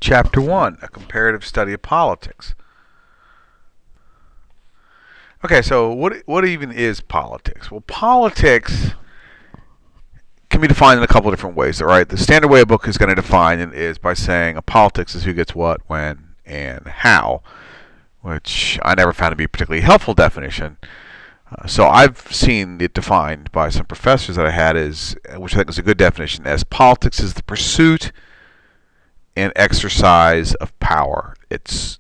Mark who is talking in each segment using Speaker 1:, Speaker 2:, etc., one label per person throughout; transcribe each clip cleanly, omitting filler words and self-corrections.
Speaker 1: Chapter 1, A Comparative Study of Politics. Okay, so what even is politics? Well, politics can be defined in a couple of different ways, all right? The standard way a book is going to define it is by saying a politics is who gets what, when, and how, which I never found to be a particularly helpful definition. So I've seen it defined by some professors that I had as, which I think is a good definition, as politics is the pursuit and exercise of power. It's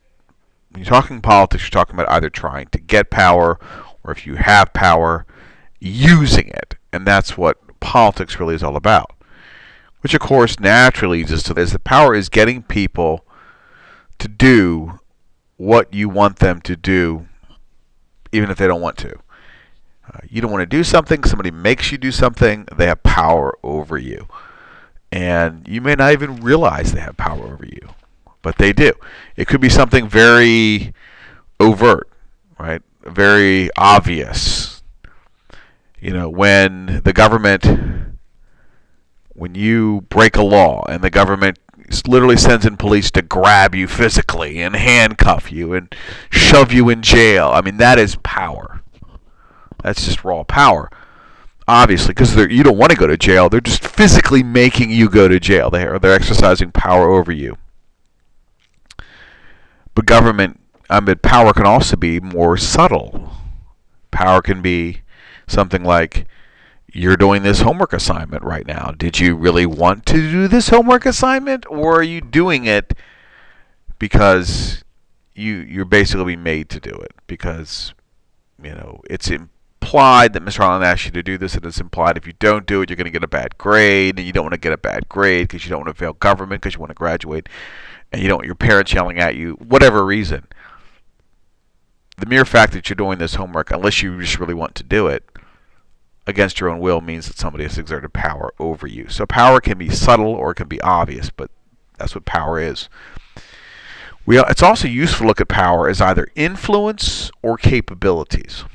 Speaker 1: when you're talking politics, you're talking about either trying to get power, or if you have power, using it, and that's what politics really is all about. Which, of course, naturally leads us to this: the power is getting people to do what you want them to do, even if they don't want to. You don't want to do something, somebody makes you do something, they have power over you. And you may not even realize they have power over you, but they do. It could be something very overt, right? Very obvious. You know, when you break a law and the government literally sends in police to grab you physically and handcuff you and shove you in jail, I mean, that is power. That's just raw power. Obviously, because you don't want to go to jail. They're just physically making you go to jail. They're exercising power over you. But power can also be more subtle. Power can be something like, you're doing this homework assignment right now. Did you really want to do this homework assignment, or are you doing it because you're basically being made to do it? Because it's implied that Mr. Allen asked you to do this, and it's implied if you don't do it, you're going to get a bad grade, and you don't want to get a bad grade because you don't want to fail government, because you want to graduate, and you don't want your parents yelling at you, whatever reason. The mere fact that you're doing this homework, unless you just really want to do it, against your own will, means that somebody has exerted power over you. So power can be subtle or it can be obvious, but that's what power is. It's also useful to look at power as either influence or capabilities.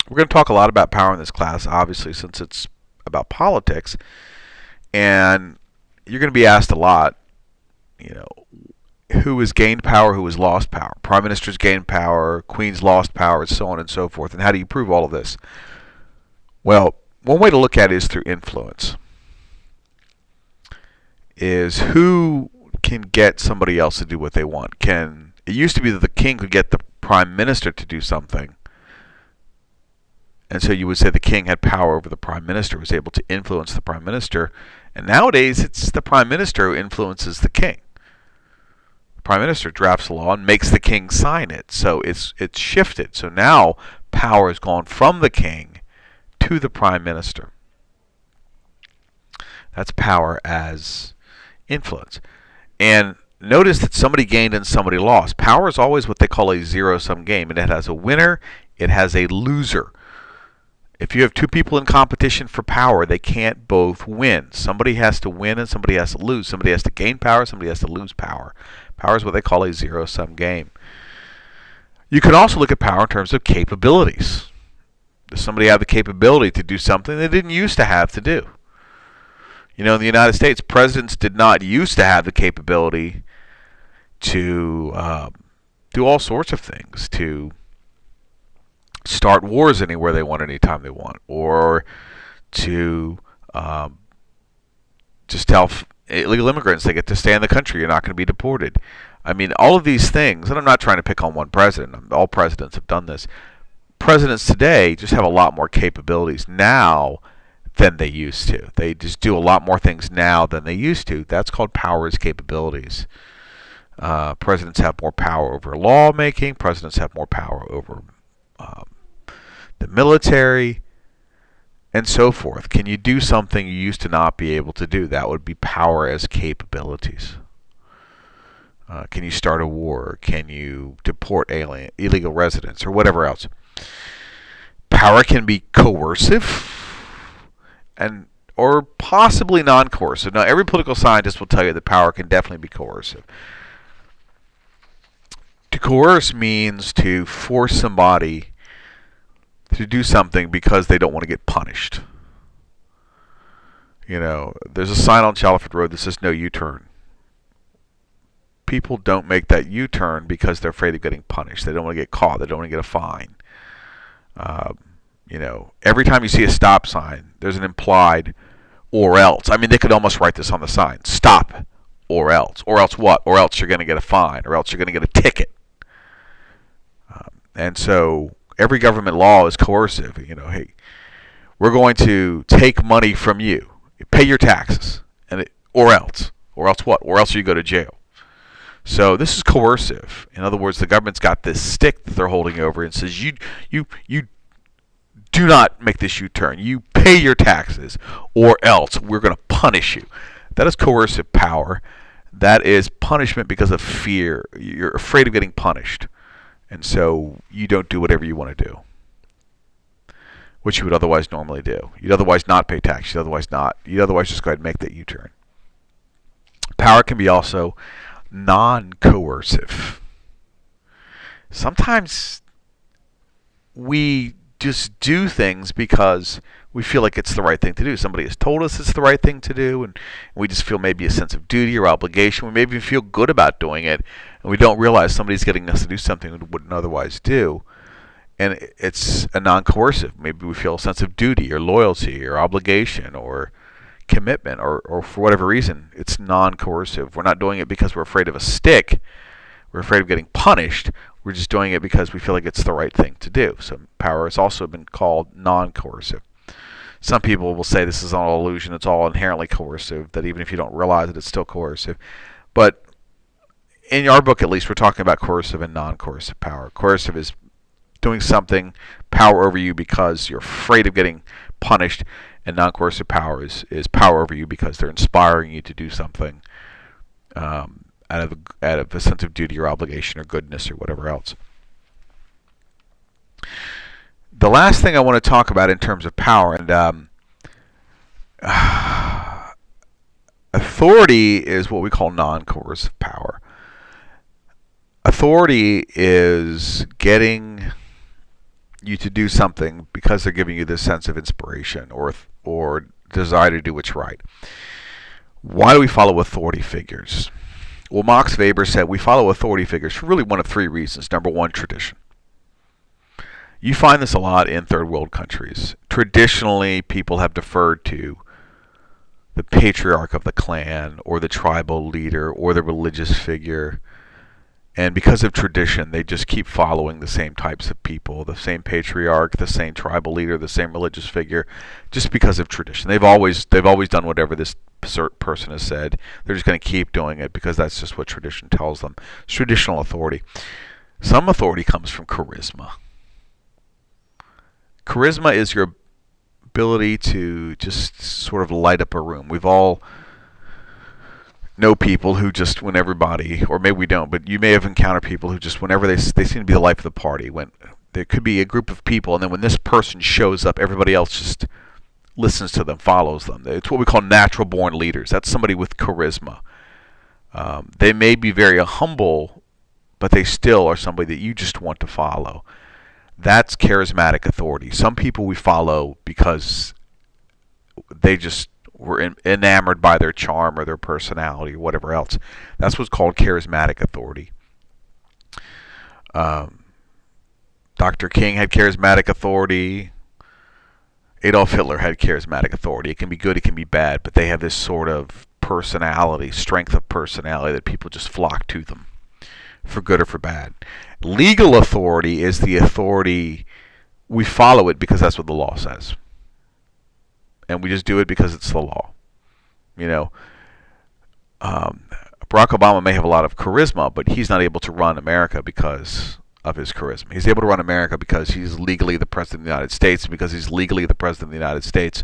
Speaker 1: We're going to talk a lot about power in this class, obviously, since it's about politics. And you're going to be asked a lot, who has gained power, who has lost power. Prime ministers gained power, queens lost power, and so on and so forth. And how do you prove all of this? Well, one way to look at it is through influence. Is who can get somebody else to do what they want. It used to be that the king could get the prime minister to do something. And so you would say the king had power over the prime minister, was able to influence the prime minister. And nowadays, it's the prime minister who influences the king. The prime minister drafts a law and makes the king sign it. So it's shifted. So now power has gone from the king to the prime minister. That's power as influence. And notice that somebody gained and somebody lost. Power is always what they call a zero-sum game. And it has a winner, it has a loser. If you have two people in competition for power, they can't both win. Somebody has to win and somebody has to lose. Somebody has to gain power, somebody has to lose power. Power is what they call a zero-sum game. You can also look at power in terms of capabilities. Does somebody have the capability to do something they didn't used to have to do? In the United States, presidents did not used to have the capability to do all sorts of things, to start wars anywhere they want, anytime they want, or to just tell illegal immigrants they get to stay in the country, you're not going to be deported. I mean, all of these things, and I'm not trying to pick on one president, all presidents have done this. Presidents today just have a lot more capabilities now than they used to. They just do a lot more things now than they used to. That's called power as capabilities. Presidents have more power over lawmaking. Presidents have more power over the military, and so forth. Can you do something you used to not be able to do? That would be power as capabilities. Can you start a war? Can you deport illegal residents, or whatever else? Power can be coercive or possibly non-coercive. Now, every political scientist will tell you that power can definitely be coercive. To coerce means to force somebody to do something because they don't want to get punished. There's a sign on Chalford Road that says no U-turn. people don't make that U-turn because they're afraid of getting punished. They don't want to get caught. They don't want to get a fine. Every time you see a stop sign, there's an implied or else. I mean, they could almost write this on the sign. Stop or else. Or else what? Or else you're going to get a fine. Or else you're going to get a ticket. And so every government law is coercive. Hey, we're going to take money from you. Pay your taxes. Or else. Or else what? Or else you go to jail. So this is coercive. In other words, the government's got this stick that they're holding over and says, you do not make this U-turn. You pay your taxes, or else we're going to punish you. That is coercive power. That is punishment because of fear. You're afraid of getting punished. And so you don't do whatever you want to do, which you would otherwise normally do. You'd otherwise not pay tax. You'd otherwise just go ahead and make that U-turn. Power can be also non-coercive. Sometimes we just do things because we feel like it's the right thing to do. Somebody has told us it's the right thing to do, and we just feel maybe a sense of duty or obligation. We maybe feel good about doing it, and we don't realize somebody's getting us to do something we wouldn't otherwise do. And it's a non-coercive. Maybe we feel a sense of duty or loyalty or obligation or commitment, or for whatever reason, it's non-coercive. We're not doing it because we're afraid of a stick. We're afraid of getting punished. We're just doing it because we feel like it's the right thing to do. So power has also been called non-coercive. Some people will say this is all illusion. It's all inherently coercive, that even if you don't realize it, it's still coercive. But in our book, at least, we're talking about coercive and non-coercive power. Coercive is doing something, power over you because you're afraid of getting punished, and non-coercive power is power over you because they're inspiring you to do something out of a sense of duty or obligation or goodness or whatever else. The last thing I want to talk about in terms of power, and authority is what we call non-coercive power. Authority is getting you to do something because they're giving you this sense of inspiration or desire to do what's right. Why do we follow authority figures? Well, Max Weber said we follow authority figures for really one of three reasons. Number one, tradition. You find this a lot in third world countries. Traditionally, people have deferred to the patriarch of the clan or the tribal leader or the religious figure. And because of tradition, they just keep following the same types of people, the same patriarch, the same tribal leader, the same religious figure, just because of tradition. They've always done whatever this person has said. They're just going to keep doing it because that's just what tradition tells them. It's traditional authority. Some authority comes from charisma. Charisma is your ability to just sort of light up a room. We've all know people who just, when everybody, or maybe we don't, but you may have encountered people who just, whenever they seem to be the life of the party, when there could be a group of people, and then when this person shows up, everybody else just listens to them, follows them. It's what we call natural born leaders. That's somebody with charisma. They may be very humble, but they still are somebody that you just want to follow. That's charismatic authority. Some people we follow because they just were enamored by their charm or their personality or whatever else. That's what's called charismatic authority. Dr. King had charismatic authority. Adolf Hitler had charismatic authority. It can be good, it can be bad, but they have this sort of personality, strength of personality, that people just flock to them, for good or for bad. Legal authority is the authority, we follow it because that's what the law says. And we just do it because it's the law. Barack Obama may have a lot of charisma, but he's not able to run America because of his charisma. He's able to run America because he's legally the president of the United States. Because he's legally the president of the United States,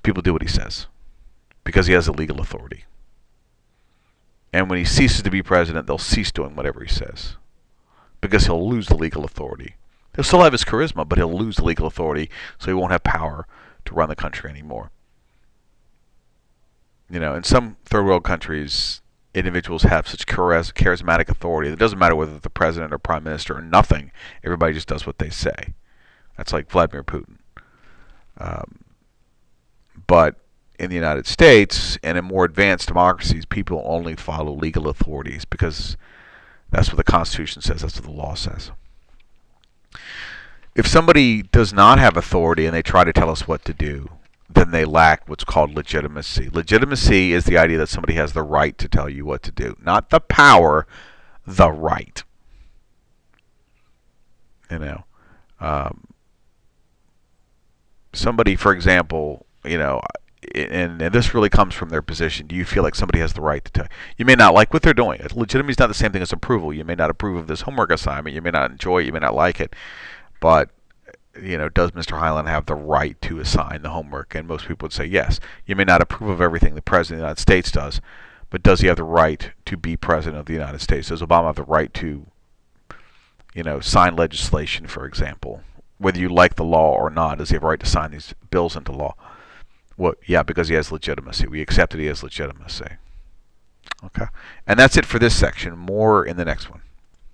Speaker 1: people do what he says because he has a legal authority. And when he ceases to be president, they'll cease doing whatever he says because he'll lose the legal authority. He'll still have his charisma, but he'll lose the legal authority, so he won't have power to run the country anymore. In some third world countries, individuals have such charismatic authority that it doesn't matter whether the president or prime minister or nothing. Everybody just does what they say. That's like Vladimir Putin. But in the United States and in more advanced democracies, people only follow legal authorities because that's what the Constitution says, that's what the law says. If somebody does not have authority and they try to tell us what to do, then they lack what's called legitimacy. Legitimacy is the idea that somebody has the right to tell you what to do. Not the power, the right. You know, somebody, for example, and this really comes from their position. Do you feel like somebody has the right to tell you? You may not like what they're doing. Legitimacy is not the same thing as approval. You may not approve of this homework assignment. You may not enjoy it. You may not like it. But, does Mr. Hyland have the right to assign the homework? And most people would say yes. You may not approve of everything the President of the United States does, but does he have the right to be President of the United States? Does Obama have the right to, sign legislation, for example? Whether you like the law or not, does he have a right to sign these bills into law? Well, yeah, because he has legitimacy. We accept that he has legitimacy. Okay. And that's it for this section. More in the next one.